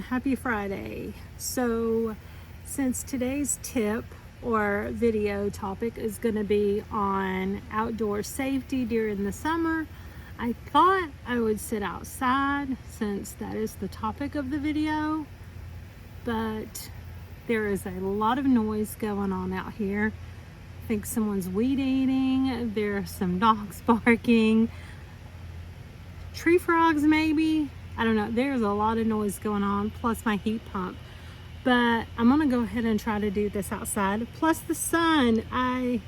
happy Friday. So since today's tip or video topic is going to be on outdoor safety during the summer, I thought I would sit outside since that is the topic of the video, but there is a lot of noise going on out here. I think someone's weed eating, there's some dogs barking, tree frogs maybe. I don't know, there's a lot of noise going on, plus my heat pump. But I'm gonna go ahead and try to do this outside. Plus the sun, I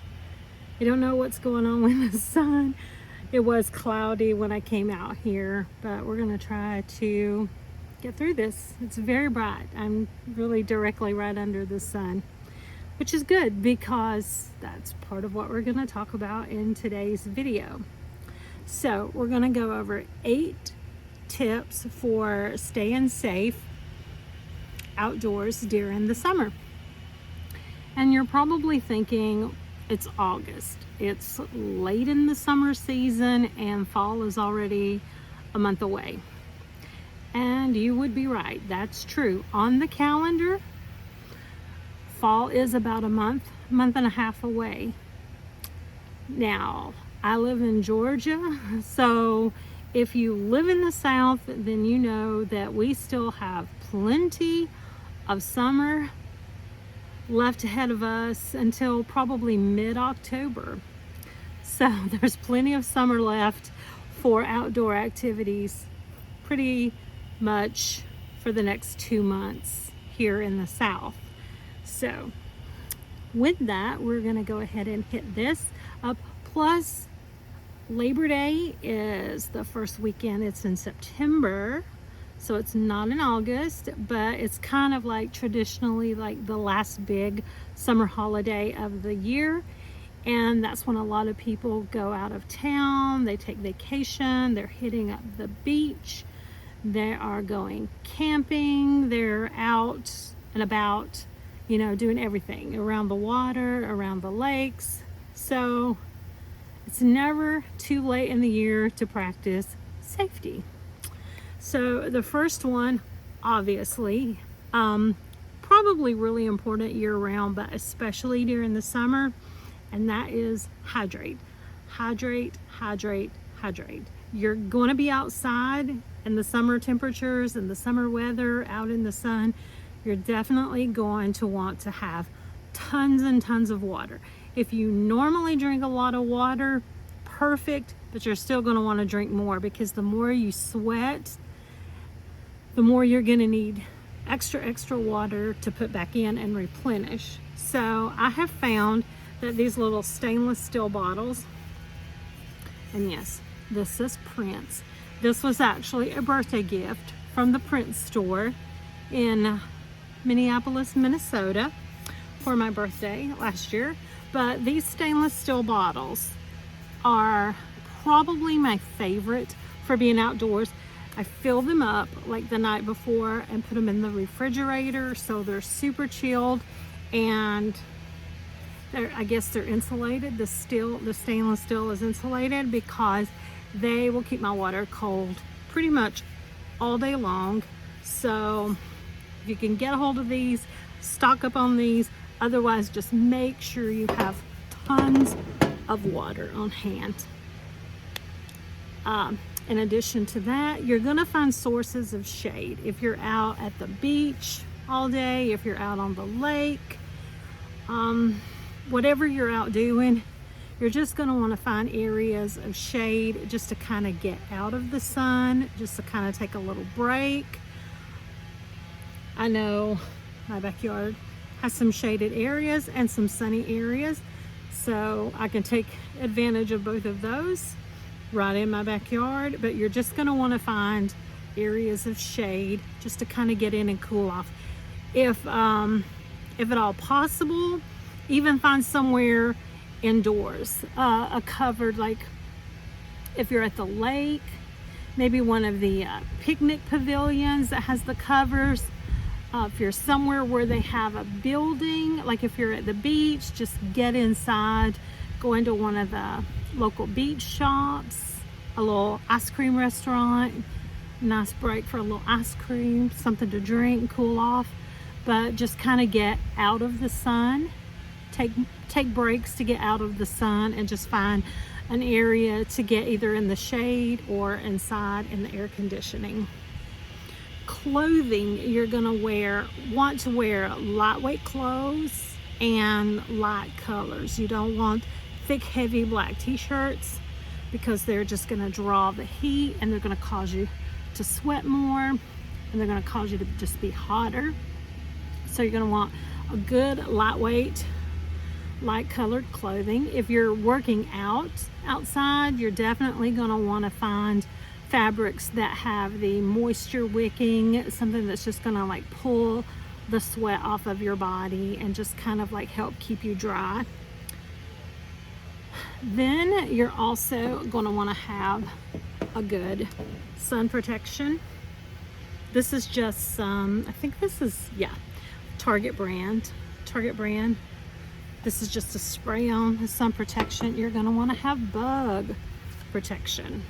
don't know what's going on with the sun. It was cloudy when I came out here, but we're gonna try to get through this. It's very bright. I'm really directly right under the sun, which is good because that's part of what we're gonna talk about in today's video. So we're gonna go over 8 tips for staying safe outdoors during the summer. And you're probably thinking, it's August, it's late in the summer season and fall is already a month away. And you would be right, that's true. On the calendar, fall is about a month and a half away. Now, I live in Georgia, so if you live in the South, then you know that we still have plenty of summer left ahead of us until probably mid-October. So there's plenty of summer left for outdoor activities pretty much for the next 2 months here in the South. So with that, we're gonna go ahead and hit this up. Plus, Labor Day is the first weekend. It's in September, so it's not in August, but it's kind of like traditionally like the last big summer holiday of the year. And that's when a lot of people go out of town, they take vacation, they're hitting up the beach, they are going camping, they're out and about, you know, doing everything around the water, around the lakes. So it's never too late in the year to practice safety. So the first one, obviously, probably really important year-round, but especially during the summer, and that is hydrate. Hydrate, hydrate, hydrate. You're going to be outside in the summer temperatures and the summer weather, out in the sun. You're definitely going to want to have tons and tons of water. If you normally drink a lot of water, perfect, but you're still going to want to drink more, because the more you sweat, the more you're going to need extra water to put back in and replenish. So I have found that these little stainless steel bottles, and yes, this is Prince. This was actually a birthday gift from the Prince store in Minneapolis, Minnesota for my birthday last year. But these stainless steel bottles are probably my favorite for being outdoors. I fill them up like the night before and put them in the refrigerator, so they're super chilled, and I guess they're insulated. The stainless steel is insulated because they will keep my water cold pretty much all day long. So if you can get a hold of these, stock up on these. Otherwise, just make sure you have tons of water on hand. In addition to that, you're gonna find sources of shade. If you're out at the beach all day, if you're out on the lake, whatever you're out doing, you're just gonna wanna find areas of shade just to kind of get out of the sun, just to kind of take a little break. I know my backyard has some shaded areas and some sunny areas, so I can take advantage of both of those right in my backyard. But you're just going to want to find areas of shade just to kind of get in and cool off. If at all possible, even find somewhere indoors, a covered, like if you're at the lake, maybe one of the picnic pavilions that has the covers. If you're somewhere where they have a building, like if you're at the beach, just get inside, go into one of the local beach shops, a little ice cream restaurant, nice break for a little ice cream, something to drink, cool off, but just kind of get out of the sun. Take breaks to get out of the sun and just find an area to get either in the shade or inside in the air conditioning. Clothing, you're gonna want to wear lightweight clothes and light colors. You don't want thick, heavy black t-shirts because they're just gonna draw the heat and they're gonna cause you to sweat more and they're gonna cause you to just be hotter. So you're gonna want a good lightweight, light colored clothing. If you're working outside, you're definitely gonna wanna find fabrics that have the moisture wicking, something that's just gonna like pull the sweat off of your body and just kind of like help keep you dry. Then you're also gonna wanna have a good sun protection. This is just some, I think this is, yeah, Target brand. This is just a spray on sun protection. You're gonna wanna have bug protection.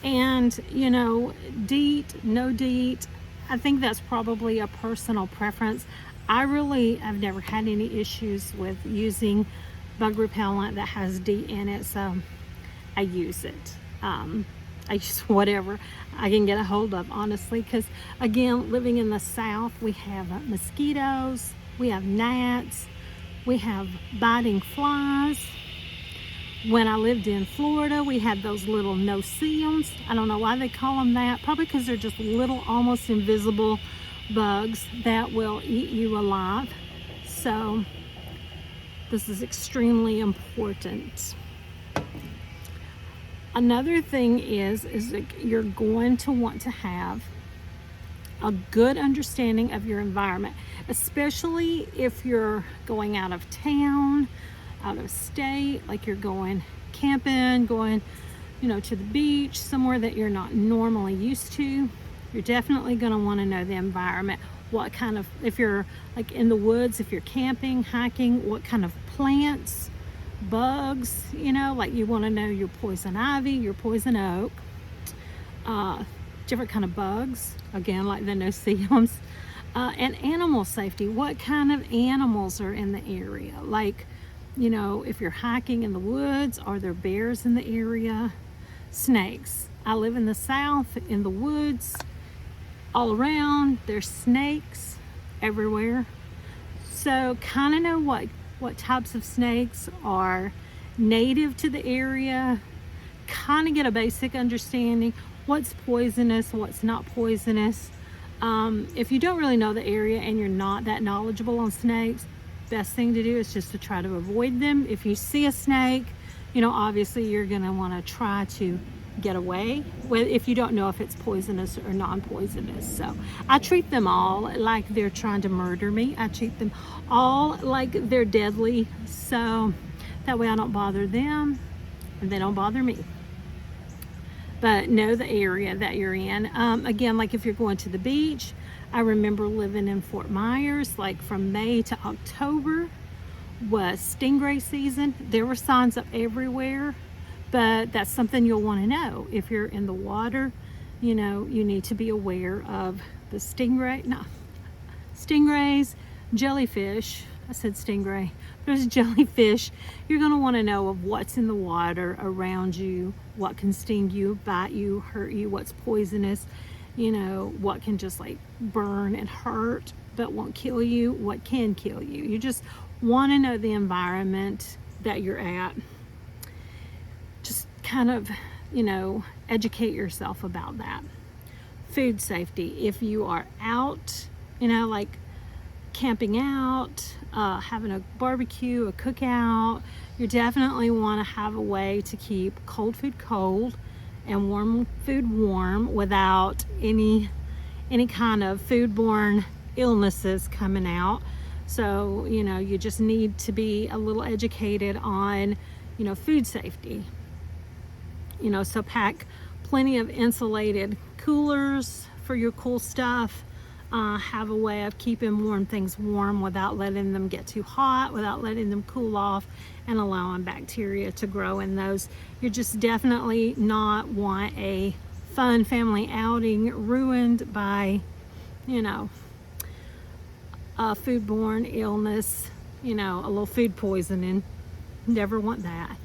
And you know, DEET, no DEET, I think that's probably a personal preference. I've never had any issues with using bug repellent that has DEET in it, so I use it. I use whatever I can get a hold of, honestly, because again, living in the South, we have mosquitoes, we have gnats, we have biting flies. When I lived in Florida, we had those little no-see-ums. I don't know why they call them that. Probably because they're just little, almost invisible bugs that will eat you alive. So this is extremely important. Another thing is that you're going to want to have a good understanding of your environment, especially if you're going out of town, out of state, like you're going camping, going, you know, to the beach, somewhere that you're not normally used to. You're definitely going to want to know the environment. What kind of, if you're like in the woods, if you're camping, hiking, what kind of plants, bugs, you know, like you want to know your poison ivy, your poison oak, different kind of bugs, again, like the no-see-ums, and animal safety. What kind of animals are in the area? Like, you know, if you're hiking in the woods, are there bears in the area? Snakes. I live in the South, in the woods, all around. There's snakes everywhere. So kind of know what types of snakes are native to the area. Kind of get a basic understanding what's poisonous, what's not poisonous. If you don't really know the area and you're not that knowledgeable on snakes, best thing to do is just to try to avoid them. If you see a snake, you know, obviously you're going to want to try to get away if you don't know if it's poisonous or non-poisonous. So I treat them all like they're trying to murder me. I treat them all like they're deadly, so that way I don't bother them and they don't bother me. But know the area that you're in. Again, like if you're going to the beach, I remember living in Fort Myers, like from May to October was stingray season. There were signs up everywhere, but that's something you'll want to know. If you're in the water, you know, you need to be aware of the stingrays, jellyfish. I said stingray, but it's jellyfish. You're going to want to know of what's in the water around you, what can sting you, bite you, hurt you, what's poisonous, you know, what can just like burn and hurt but won't kill you, what can kill you. You just want to know the environment that you're at. Just kind of, you know, educate yourself about that. Food safety. If you are out, you know, like camping out, having a barbecue, a cookout, you definitely want to have a way to keep cold food cold and warm food warm without any kind of foodborne illnesses coming out. So, you know, you just need to be a little educated on, you know, food safety. You know, so pack plenty of insulated coolers for your cool stuff. Have a way of keeping warm things warm without letting them get too hot, without letting them cool off and allowing bacteria to grow in those. You just definitely not want a fun family outing ruined by, you know, a foodborne illness, you know, a little food poisoning. Never want that.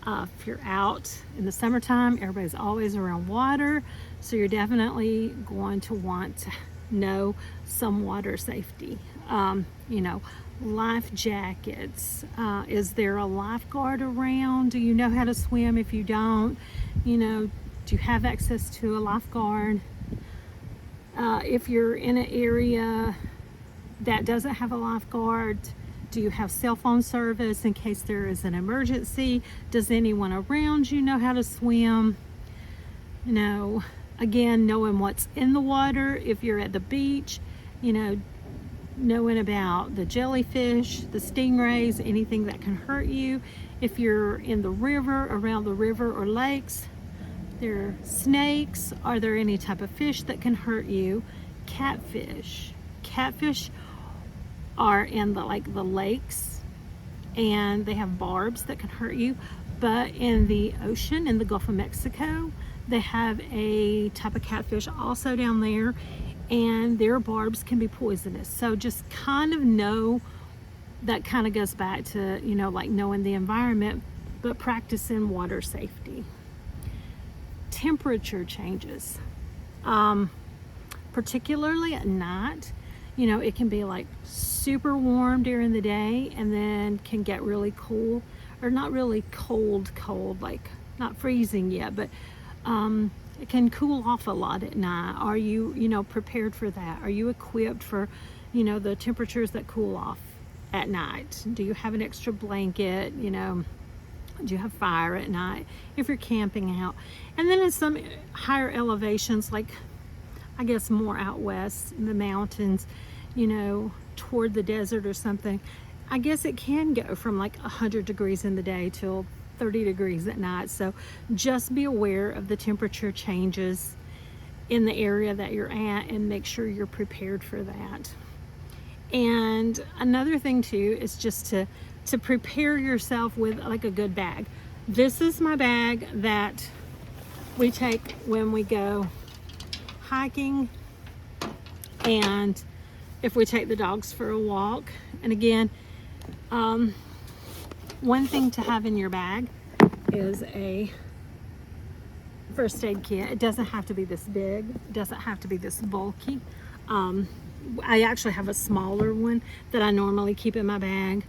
If you're out in the summertime, everybody's always around water, so you're definitely going to want to know some water safety. You know, life jackets. Is there a lifeguard around? Do you know how to swim? If you don't, you know, do you have access to a lifeguard? If you're in an area that doesn't have a lifeguard, do you have cell phone service in case there is an emergency? Does anyone around you know how to swim? You know, again, knowing what's in the water. If you're at the beach, you know, knowing about the jellyfish, the stingrays, anything that can hurt you. If you're in the river, around the river or lakes, there are snakes. Are there any type of fish that can hurt you? Catfish. Catfish are in the lakes, and they have barbs that can hurt you. But in the ocean, in the Gulf of Mexico, they have a type of catfish also down there, and their barbs can be poisonous. So just kind of know, that kind of goes back to, you know, like knowing the environment, but practicing water safety. Temperature changes, particularly at night. You know, it can be like super warm during the day and then can get really cool, or not really cold, like not freezing yet, but it can cool off a lot at night. Are you, you know, prepared for that? Are you equipped for, you know, the temperatures that cool off at night? Do you have an extra blanket? You know, do you have fire at night if you're camping out? And then in some higher elevations, like I guess more out west in the mountains, you know, toward the desert or something, I guess it can go from like 100 degrees in the day till 30 degrees at night. So just be aware of the temperature changes in the area that you're at and make sure you're prepared for that. And another thing too is just to prepare yourself with like a good bag. This is my bag that we take when we go hiking, and if we take the dogs for a walk. And again, one thing to have in your bag is a first aid kit. It doesn't have to be this big, it doesn't have to be this bulky. I actually have a smaller one that I normally keep in my bag,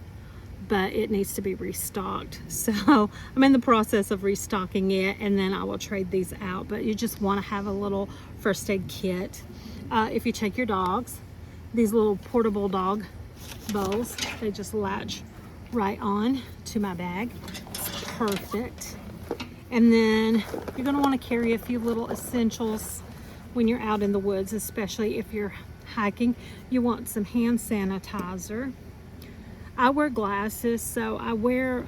but it needs to be restocked. So I'm in the process of restocking it, and then I will trade these out. But you just want to have a little first aid kit. If you take your dogs, these little portable dog bowls, they just latch right on to my bag. It's perfect. And then you're going to want to carry a few little essentials when you're out in the woods, especially if you're hiking. You want some hand sanitizer. I wear glasses, so I wear,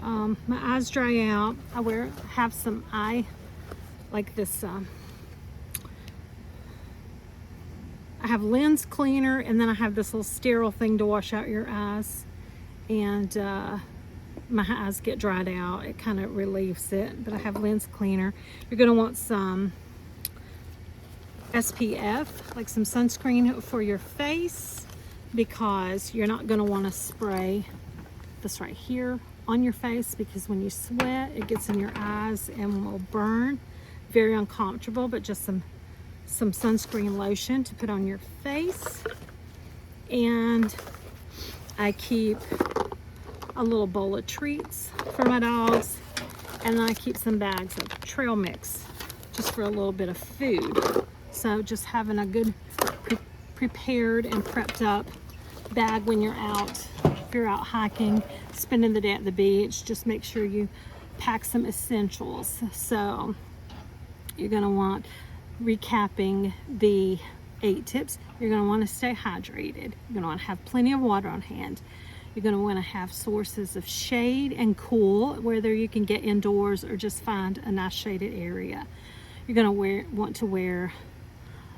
my eyes dry out. I have some eye, like this, I have lens cleaner, and then I have this little sterile thing to wash out your eyes. And my eyes get dried out, it kind of relieves it. But I have lens cleaner. You're going to want some SPF, like some sunscreen for your face, because you're not going to want to spray this right here on your face, because when you sweat it gets in your eyes and will burn. Very uncomfortable. But just some sunscreen lotion to put on your face. And I keep a little bowl of treats for my dogs, and then I keep some bags of trail mix just for a little bit of food. So just having a good prepared and prepped up bag when you're out. If you're out hiking, spending the day at the beach, just make sure you pack some essentials. So you're going to want, recapping the 8 tips, you're going to want to stay hydrated. You're going to want to have plenty of water on hand. You're going to want to have sources of shade and cool, whether you can get indoors or just find a nice shaded area. You're going to want to wear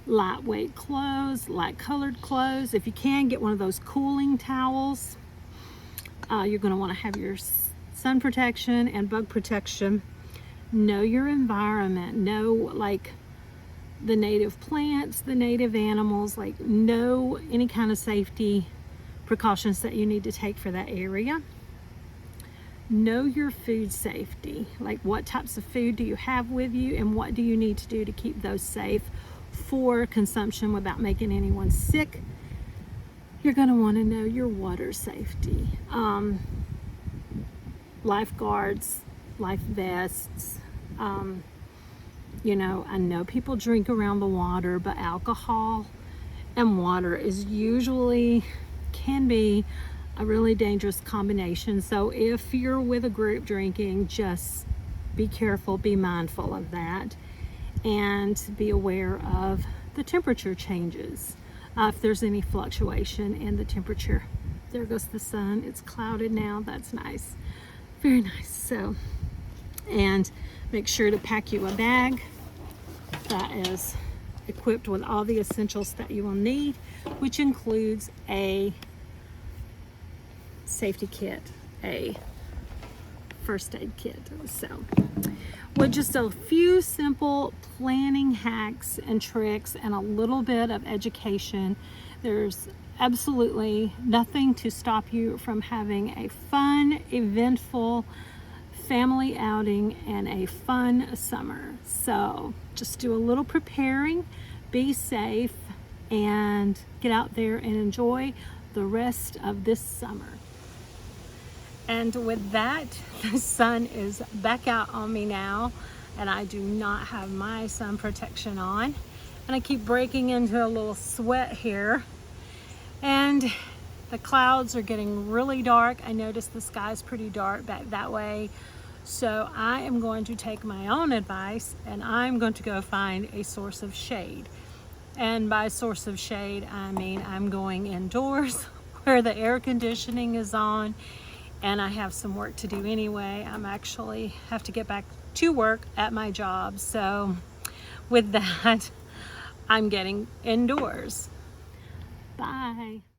lightweight clothes, light colored clothes. If you can, get one of those cooling towels. You're going to want to have your sun protection and bug protection. Know your environment. Know, like, the native plants, the native animals, like know any kind of safety precautions that you need to take for that area. Know your food safety, like what types of food do you have with you and what do you need to do to keep those safe for consumption without making anyone sick. You're going to want to know your water safety, lifeguards, life vests. You know, I know people drink around the water, but alcohol and water is usually can be a really dangerous combination. So if you're with a group drinking, just be careful, be mindful of that, and be aware of the temperature changes. If there's any fluctuation in the temperature. There goes the sun. It's clouded now. That's nice. Very nice. So, and make sure to pack you a bag that is equipped with all the essentials that you will need, which includes a safety kit, a first aid kit. So with just a few simple planning hacks and tricks and a little bit of education, there's absolutely nothing to stop you from having a fun, eventful family outing and a fun summer. So just do a little preparing, be safe, and get out there and enjoy the rest of this summer. And with that, the sun is back out on me now, and I do not have my sun protection on. And I keep breaking into a little sweat here. And the clouds are getting really dark. I noticed the sky's pretty dark back that way. So I am going to take my own advice and I'm going to go find a source of shade. And by source of shade, I mean I'm going indoors where the air conditioning is on, and I have some work to do anyway. I'm actually have to get back to work at my job. So with that, I'm getting indoors. Bye.